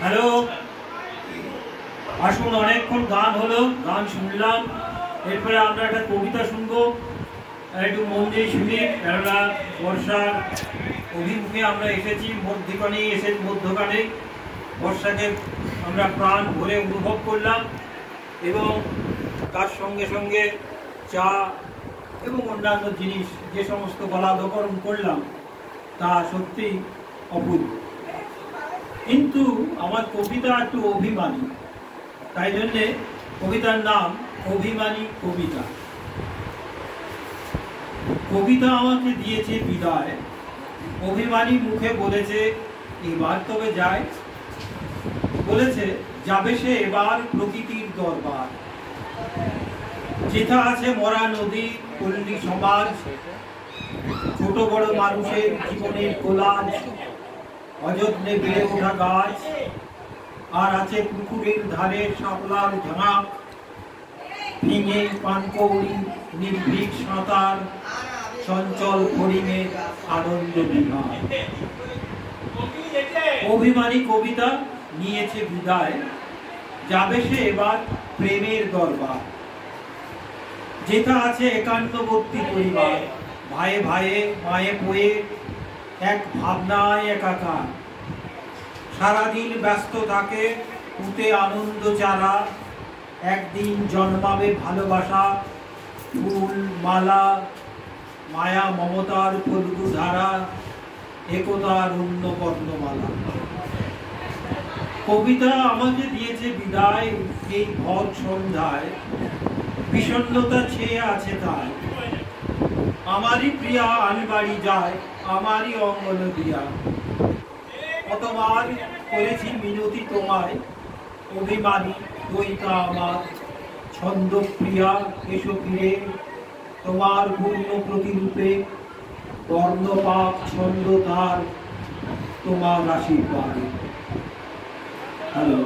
Hello, আসুন। অনেকক্ষণ গান হলো, গান শুনলাম, এরপরে আমরা একটা কবিতা শুনবো। একটু মন দিয়ে শুনি, কেননা বর্ষার অভিমুখে আমরা এসেছি, মধ্যখানে বর্ষাকে আমরা প্রাণ ভরে অনুভব করলাম এবং তার সঙ্গে সঙ্গে চা এবং অন্যান্য জিনিস যে সমস্ত গলাধকরণ করলাম তা সত্যি অপূর্ব। কিন্তু আমার কবিতা একটু অভিমানী, তাই জন্যে কবিতার নাম অভিমানী কবিতা। কবিতা আমাকে দিয়েছে বিদায়, অভিমানী মুখে বলেছে এবার তবে যায়, বলেছে যাবে সে এবার প্রকৃতির দরবার। যেথা আছে মরা নদী, পল্লী সমাজ, ছোট বড় মানুষের জীবনের কোলাজ, অযত্নে বেড়ে ওঠা গাছ, আর আছে পুকুরের ধারে শাপলার ঝাঁক, ভেঙে পানকৌড়ি, নির্ভীক সাঁতার, চঞ্চল হরিণের আনন্দ বিহার। অভিমানী কবিতা নিয়েছে বিদায়, যাবে সে এবার প্রেমের দরবার। যেথা আছে একান্তবর্তী পরিবার, ভাইয়ে ভাইয়ে মায়ে পোয়ে এক ভাবনায় একাকার। সারাদিন ব্যস্ত থাকে পুঁতে আনন্দ চারা, একদিন জন্মাবে ভালোবাসা, ফুল মালা, মায়া মমতার ফল্গু ধারা, একতার অন্য বর্ণমালা। কবিতা আমাকে দিয়েছে বিদায় এই ভর সন্ধ্যায়, বিষণ্ণতা ছেয়ে আছে তাই। আমারই প্রিয়া আমি বাড়ি যায়, আমারই অঙ্গন দিয়া। কতবার করেছি মিনতি তোমায়, অভিমানী দইতা আমার। ছন্দ প্রিয়া এসো ফিরে তোমার পূর্ণ প্রতিরূপে, বর্ণপাক ছন্দ তার তোমার আশীর্বাদে। হ্যালো।